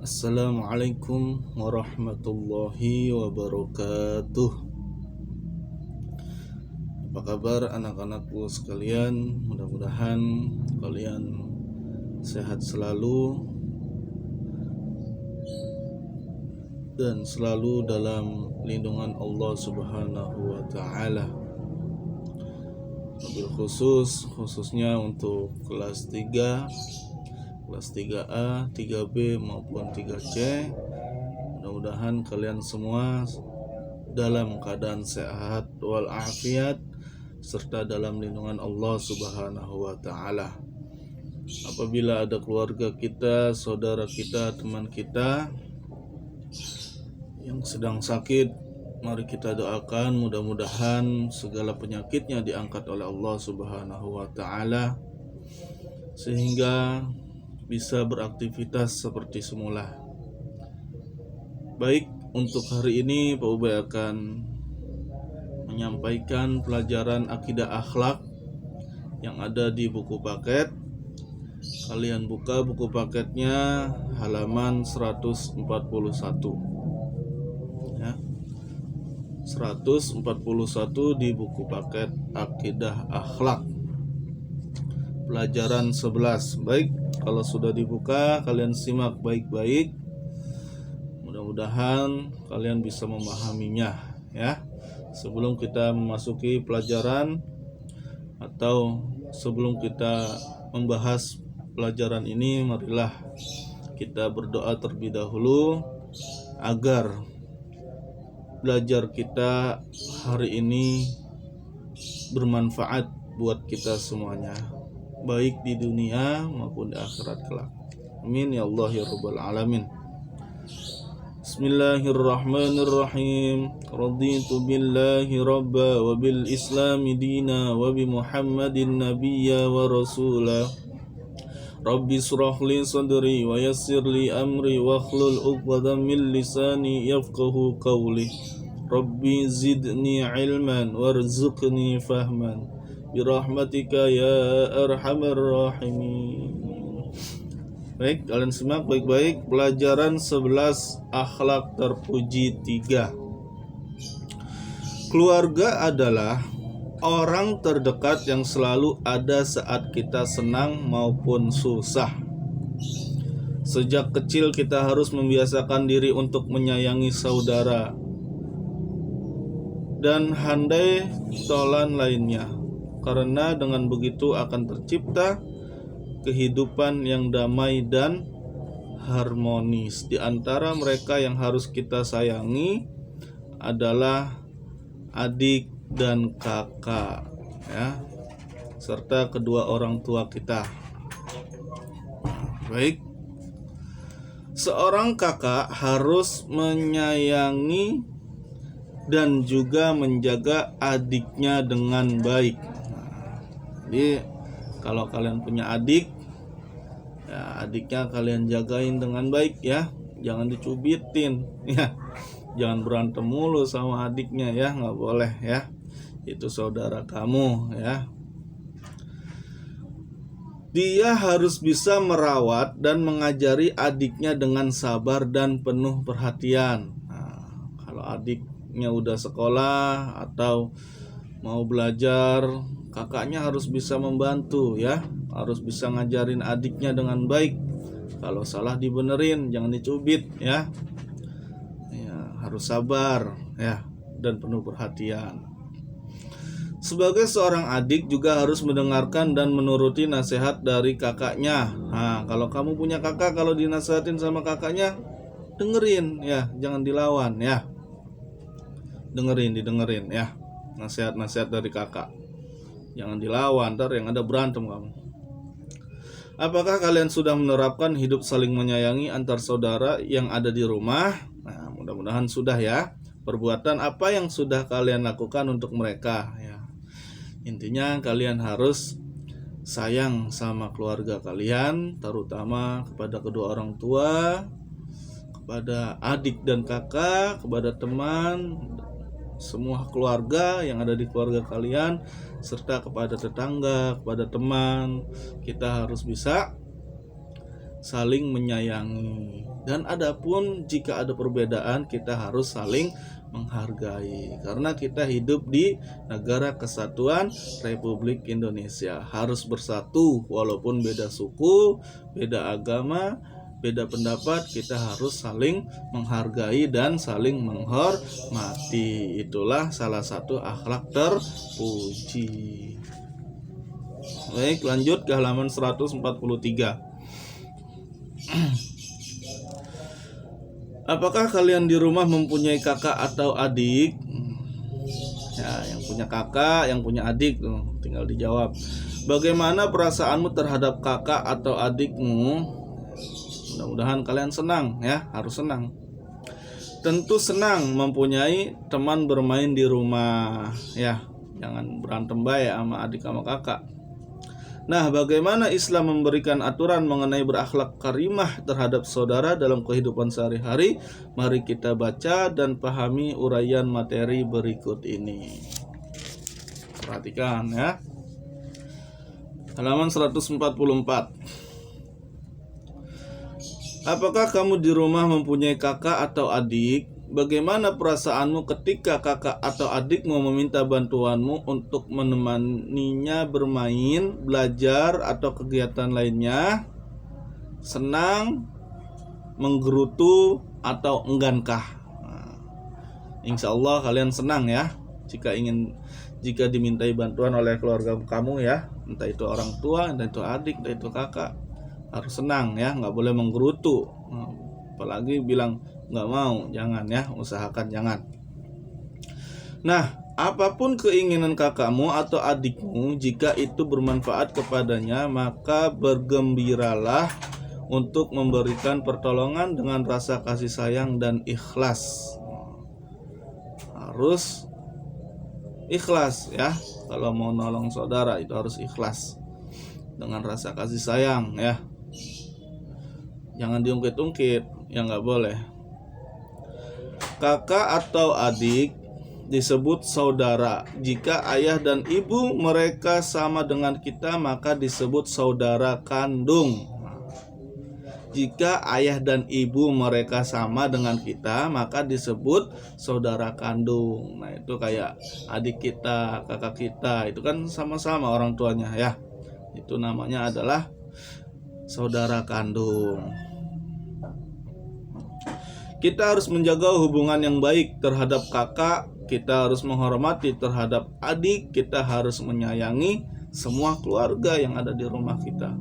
Assalamualaikum warahmatullahi wabarakatuh. Apa kabar anak-anakku sekalian? Mudah-mudahan kalian sehat selalu dan selalu dalam lindungan Allah Subhanahu wa taala. Wabil khususnya untuk kelas 3, kelas 3A, 3B maupun 3C. Mudah-mudahan kalian semua dalam keadaan sehat walafiat serta dalam lindungan Allah Subhanahu wa taala. Apabila ada keluarga kita, saudara kita, teman kita yang sedang sakit, mari kita doakan mudah-mudahan segala penyakitnya diangkat oleh Allah Subhanahu wa taala sehingga bisa beraktivitas seperti semula. Baik, untuk hari ini Pak Ubay akan menyampaikan pelajaran akidah akhlak yang ada di buku paket. Kalian buka buku paketnya halaman 141 ya. 141 di buku paket akidah akhlak pelajaran 11. Baik, kalau sudah dibuka kalian simak baik-baik. Mudah-mudahan kalian bisa memahaminya ya. Sebelum kita memasuki pelajaran atau sebelum kita membahas pelajaran ini, marilah kita berdoa terlebih dahulu agar belajar kita hari ini bermanfaat buat kita semuanya, baik di dunia maupun di akhirat kelak. Amin ya Allah ya rabbal alamin. Bismillahirrahmanirrahim. Raditu billahi rabba wa bil islami dina wa bi Muhammadin nabiyya wa rasula. Rabbi israh li sadri wa yassir li amri wa hlul 'uqdatam min lisani yafqahu qawli. Rabbi zidni ilman warzuqni fahman birahmatika ya arhamar rahimin. Baik, kalian simak baik-baik pelajaran 11 akhlak terpuji 3. Keluarga adalah orang terdekat yang selalu ada saat kita senang maupun susah. Sejak kecil kita harus membiasakan diri untuk menyayangi saudara dan handai tolan lainnya, karena dengan begitu akan tercipta kehidupan yang damai dan harmonis. Di antara mereka yang harus kita sayangi adalah adik dan kakak ya, serta kedua orang tua kita. Baik, seorang kakak harus menyayangi dan juga menjaga adiknya dengan baik. Jadi kalau kalian punya adik ya, adiknya kalian jagain dengan baik ya, jangan dicubitin ya, jangan berantem mulu sama adiknya ya, nggak boleh ya, itu saudara kamu ya. Dia harus bisa merawat dan mengajari adiknya dengan sabar dan penuh perhatian. Nah, kalau adiknya udah sekolah atau mau belajar, kakaknya harus bisa membantu ya, harus bisa ngajarin adiknya dengan baik. Kalau salah dibenerin, jangan dicubit ya. Ya, harus sabar ya dan penuh perhatian. Sebagai seorang adik juga harus mendengarkan dan menuruti nasihat dari kakaknya. Nah, kalau kamu punya kakak, kalau dinasihatin sama kakaknya, dengerin ya, jangan dilawan ya. Didengerin ya, nasihat-nasihat dari kakak. Jangan dilawan, ntar yang ada berantem kamu. Apakah kalian sudah menerapkan hidup saling menyayangi antar saudara yang ada di rumah? Nah, mudah-mudahan sudah ya. Perbuatan apa yang sudah kalian lakukan untuk mereka ya. Intinya kalian harus sayang sama keluarga kalian, terutama kepada kedua orang tua, kepada adik dan kakak, kepada teman, semua keluarga yang ada di keluarga kalian, serta kepada tetangga, kepada teman. Kita harus bisa saling menyayangi Dan adapun jika ada perbedaan, kita harus saling menghargai, karena kita hidup di negara kesatuan Republik Indonesia. Harus bersatu walaupun beda suku, beda agama, beda pendapat, kita harus saling menghargai dan saling menghormati. Itulah salah satu akhlak terpuji. Baik, lanjut ke halaman 143. Apakah kalian di rumah mempunyai kakak atau adik? Ya, yang punya kakak, yang punya adik, tinggal dijawab. Bagaimana perasaanmu terhadap kakak atau adikmu? Mudah-mudahan kalian senang ya, harus senang. Tentu senang mempunyai teman bermain di rumah ya. Jangan berantem baik sama adik sama kakak. Nah, bagaimana Islam memberikan aturan mengenai berakhlak karimah terhadap saudara dalam kehidupan sehari-hari? Mari kita baca dan pahami uraian materi berikut ini. Perhatikan ya. Halaman 144. Apakah kamu di rumah mempunyai kakak atau adik? Bagaimana perasaanmu ketika kakak atau adikmu meminta bantuanmu untuk menemaninya bermain, belajar, atau kegiatan lainnya? Senang, menggerutu, atau enggankah? Insya Allah kalian senang ya jika dimintai bantuan oleh keluarga kamu ya, entah itu orang tua, entah itu adik, entah itu kakak. Harus senang ya, nggak boleh menggerutu, apalagi bilang nggak mau, jangan ya, usahakan jangan. Nah, apapun keinginan kakakmu atau adikmu, jika itu bermanfaat kepadanya, maka bergembiralah untuk memberikan pertolongan dengan rasa kasih sayang dan ikhlas. Harus ikhlas ya, kalau mau nolong saudara itu harus ikhlas dengan rasa kasih sayang ya. Jangan diungkit-ungkit, ya nggak boleh. Kakak atau adik disebut saudara. Jika ayah dan ibu mereka sama dengan kita, maka disebut saudara kandung. Jika ayah dan ibu mereka sama dengan kita, maka disebut saudara kandung. Nah, itu kayak adik kita, kakak kita, itu kan sama-sama orang tuanya ya. Itu namanya adalah saudara kandung. Kita harus menjaga hubungan yang baik terhadap kakak, kita harus menghormati terhadap adik, kita harus menyayangi semua keluarga yang ada di rumah kita.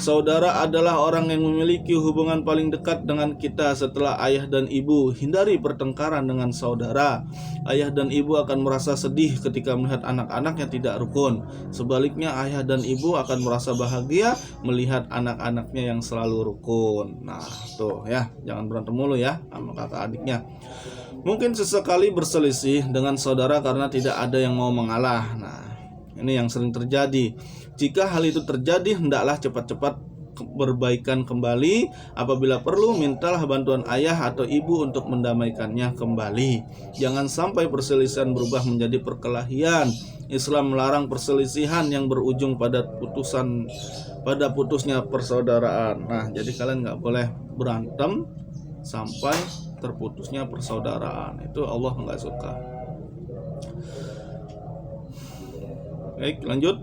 Saudara adalah orang yang memiliki hubungan paling dekat dengan kita setelah ayah dan ibu. Hindari pertengkaran dengan saudara. Ayah dan ibu akan merasa sedih ketika melihat anak-anaknya tidak rukun. Sebaliknya, ayah dan ibu akan merasa bahagia melihat anak-anaknya yang selalu rukun. Nah, tuh ya, jangan berantem mulu ya sama kakak adiknya. Mungkin sesekali berselisih dengan saudara karena tidak ada yang mau mengalah. Nah, ini yang sering terjadi. Jika hal itu terjadi, hendaklah cepat-cepat berbaikan kembali. Apabila perlu, mintalah bantuan ayah atau ibu untuk mendamaikannya kembali. Jangan sampai perselisihan berubah menjadi perkelahian. Islam melarang perselisihan yang berujung pada putusnya persaudaraan. Nah, jadi kalian nggak boleh berantem sampai terputusnya persaudaraan. Itu Allah nggak suka. Baik, lanjut.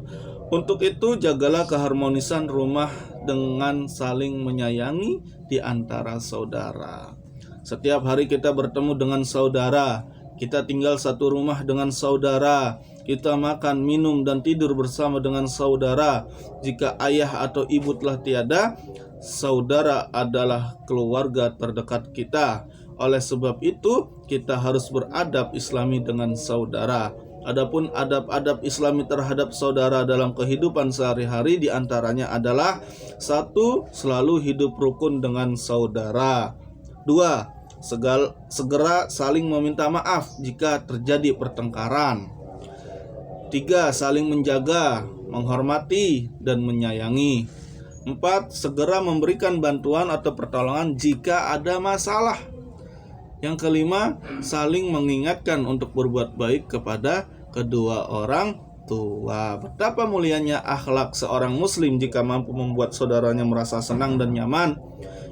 Untuk itu jagalah keharmonisan rumah dengan saling menyayangi di antara saudara. Setiap hari kita bertemu dengan saudara, kita tinggal satu rumah dengan saudara, kita makan, minum, dan tidur bersama dengan saudara. Jika ayah atau ibu telah tiada, saudara adalah keluarga terdekat kita. Oleh sebab itu, kita harus beradab Islami dengan saudara. Adapun adab-adab Islami terhadap saudara dalam kehidupan sehari-hari diantaranya adalah: 1. Selalu hidup rukun dengan saudara. 2. Segera saling meminta maaf jika terjadi pertengkaran. 3. Saling menjaga, menghormati, dan menyayangi. 4. Segera memberikan bantuan atau pertolongan jika ada masalah. Yang kelima, saling mengingatkan untuk berbuat baik kepada kedua orang tua. Betapa mulianya akhlak seorang muslim jika mampu membuat saudaranya merasa senang dan nyaman.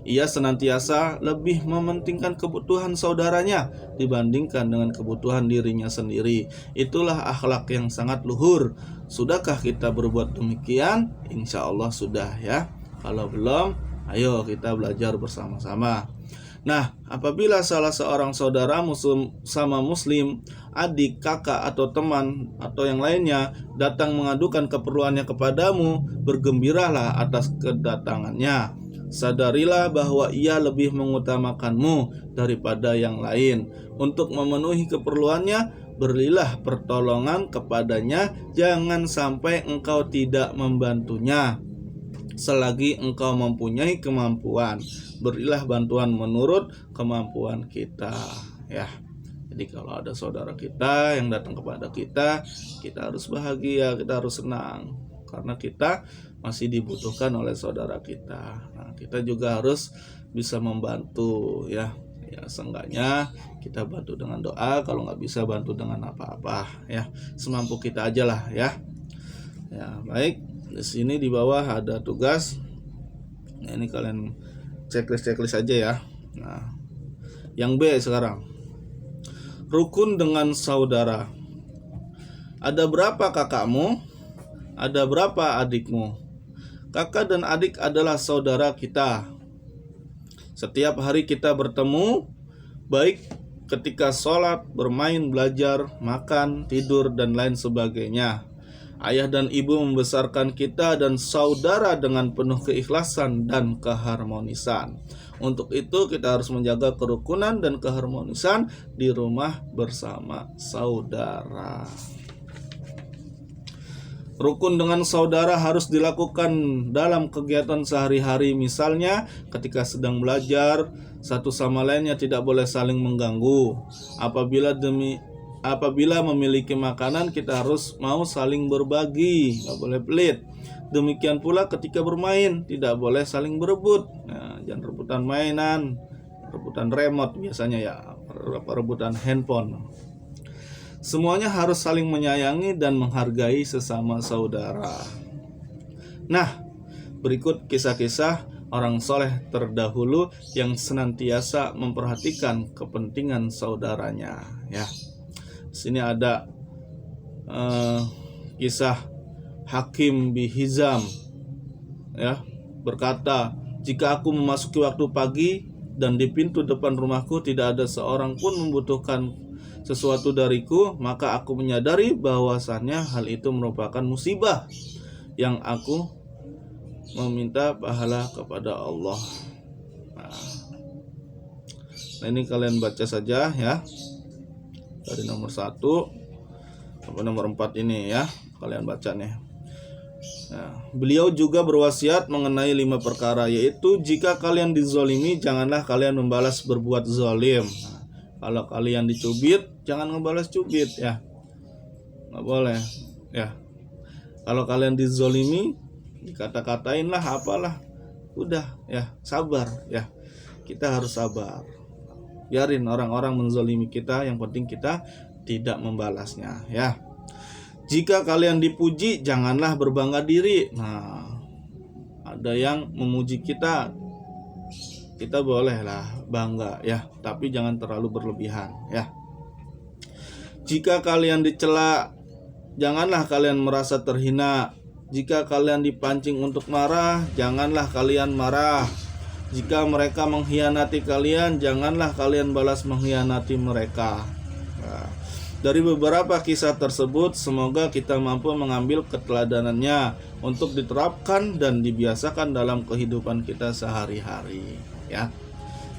Ia senantiasa lebih mementingkan kebutuhan saudaranya dibandingkan dengan kebutuhan dirinya sendiri. Itulah akhlak yang sangat luhur. Sudahkah kita berbuat demikian? Insya Allah sudah ya. Kalau belum, ayo kita belajar bersama-sama. Nah, apabila salah seorang saudara muslim sama muslim, adik, kakak, atau teman, atau yang lainnya datang mengadukan keperluannya kepadamu, bergembiralah atas kedatangannya. Sadarilah bahwa ia lebih mengutamakanmu daripada yang lain. Untuk memenuhi keperluannya, berilah pertolongan kepadanya, jangan sampai engkau tidak membantunya. Selagi engkau mempunyai kemampuan, berilah bantuan menurut kemampuan kita ya. Jadi kalau ada saudara kita yang datang kepada kita, kita harus bahagia, kita harus senang karena kita masih dibutuhkan oleh saudara kita. Nah, kita juga harus bisa membantu ya. Ya, seenggaknya kita bantu dengan doa, kalau nggak bisa bantu dengan apa-apa ya. Semampu kita aja lah ya. Ya, baik. Di sini di bawah ada tugas. Nah, ini kalian checklist aja ya. Nah, yang B sekarang. Rukun dengan saudara. Ada berapa kakakmu? Ada berapa adikmu? Kakak dan adik adalah saudara kita. Setiap hari kita bertemu, baik ketika sholat, bermain, belajar, makan, tidur, dan lain sebagainya. Ayah dan ibu membesarkan kita dan saudara dengan penuh keikhlasan dan keharmonisan. Untuk itu kita harus menjaga kerukunan dan keharmonisan di rumah bersama saudara. Rukun dengan saudara harus dilakukan dalam kegiatan sehari-hari. Misalnya ketika sedang belajar, satu sama lainnya tidak boleh saling mengganggu. Apabila memiliki makanan, kita harus mau saling berbagi, nggak boleh pelit. Demikian pula ketika bermain, tidak boleh saling berebut. Nah, jangan rebutan mainan, rebutan remote biasanya ya, rebutan handphone. Semuanya harus saling menyayangi dan menghargai sesama saudara. Nah, berikut kisah-kisah orang soleh terdahulu yang senantiasa memperhatikan kepentingan saudaranya ya. Sini ada kisah Hakim bin Hizam ya, berkata, jika aku memasuki waktu pagi dan di pintu depan rumahku tidak ada seorang pun membutuhkan sesuatu dariku, maka aku menyadari bahwasannya hal itu merupakan musibah yang aku meminta pahala kepada Allah. Nah, ini kalian baca saja ya, dari nomor 1 sampai nomor 4 ini ya, kalian baca nih. Nah, beliau juga berwasiat mengenai 5 perkara, yaitu jika kalian dizolimi, janganlah kalian membalas berbuat zalim. Nah, kalau kalian dicubit, jangan ngebalas cubit ya, nggak boleh ya. Kalau kalian dizolimi, dikata-katain lah apalah, udah ya, sabar ya, kita harus sabar. Biarin orang-orang menzolimi kita, yang penting kita tidak membalasnya ya. Jika kalian dipuji, janganlah berbangga diri. Nah, ada yang memuji kita, kita bolehlah bangga ya, tapi jangan terlalu berlebihan ya. Jika kalian dicela, janganlah kalian merasa terhina. Jika kalian dipancing untuk marah, janganlah kalian marah. Jika mereka mengkhianati kalian, janganlah kalian balas mengkhianati mereka. Nah, dari beberapa kisah tersebut, semoga kita mampu mengambil keteladanannya untuk diterapkan dan dibiasakan dalam kehidupan kita sehari-hari. Ya,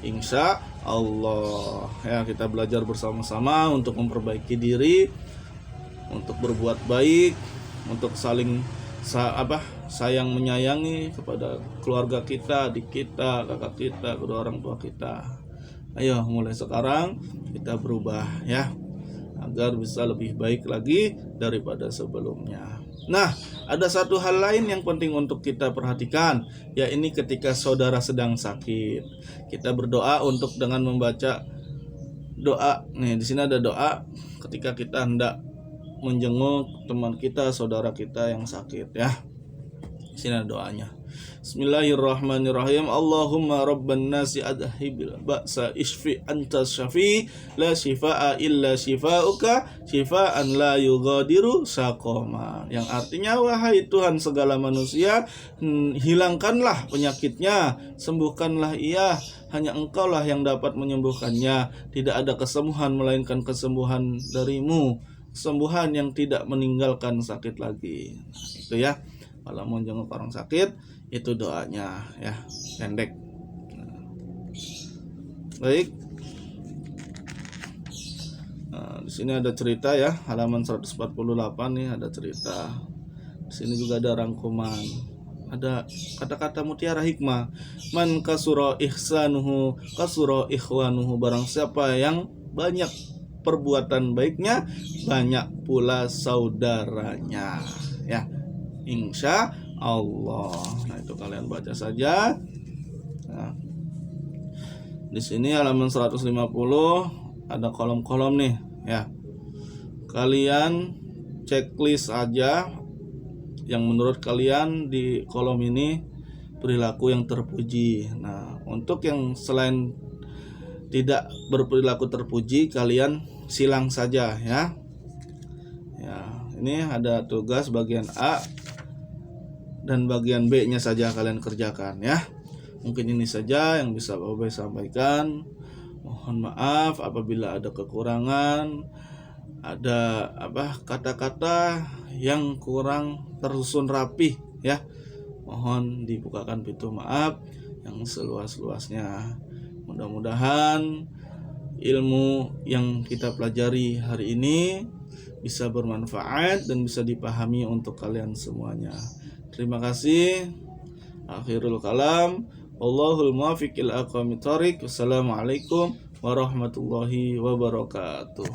insya Allah ya, kita belajar bersama-sama untuk memperbaiki diri, untuk berbuat baik, untuk saling sayang menyayangi kepada keluarga kita, adik kita, kakak kita, kedua orang tua kita. Ayo mulai sekarang kita berubah ya, agar bisa lebih baik lagi daripada sebelumnya. Nah, ada satu hal lain yang penting untuk kita perhatikan, ya ini ketika saudara sedang sakit. Kita berdoa untuk dengan membaca doa. Nih, di sini ada doa ketika kita hendak menjenguk teman kita, saudara kita yang sakit ya. Di sini ada doanya. Bismillahirrahmanirrahim. Allahumma rabban nasi adhibil ba'sa ishfi anta syafi la shifaa illa shifauka shifaan la yughadiru saqama. Yang artinya, wahai Tuhan segala manusia, hilangkanlah penyakitnya, sembuhkanlah ia, hanya Engkaulah yang dapat menyembuhkannya. Tidak ada kesembuhan melainkan kesembuhan darimu, kesembuhan yang tidak meninggalkan sakit lagi. Nah, itu ya, kalau mau jenguk orang sakit, itu doanya ya, pendek. Baik. Nah, di sini ada cerita ya, halaman 148 nih ada cerita. Di sini juga ada rangkuman. Ada kata-kata mutiara hikmah. Man kasura ihsanuhu kasura ikhwanuhu. Barang siapa yang banyak perbuatan baiknya, banyak pula saudaranya. Ya, insya Allah. Nah, itu kalian baca saja. Nah, di sini halaman 150 ada kolom-kolom nih ya. Kalian checklist aja yang menurut kalian di kolom ini perilaku yang terpuji. Nah, untuk yang selain tidak berperilaku terpuji, kalian silang saja ya. Ya, ini ada tugas bagian A dan bagian B-nya saja kalian kerjakan ya. Mungkin ini saja yang bisa Bapak sampaikan. Mohon maaf apabila ada kekurangan, ada kata-kata yang kurang tersusun rapi ya. Mohon dibukakan pintu maaf yang seluas-luasnya. Mudah-mudahan ilmu yang kita pelajari hari ini bisa bermanfaat dan bisa dipahami untuk kalian semuanya. Terima kasih. Akhirul kalam. Wallahul muwaffiq ila aqwamit thoriq. Wassalamualaikum warahmatullahi wabarakatuh.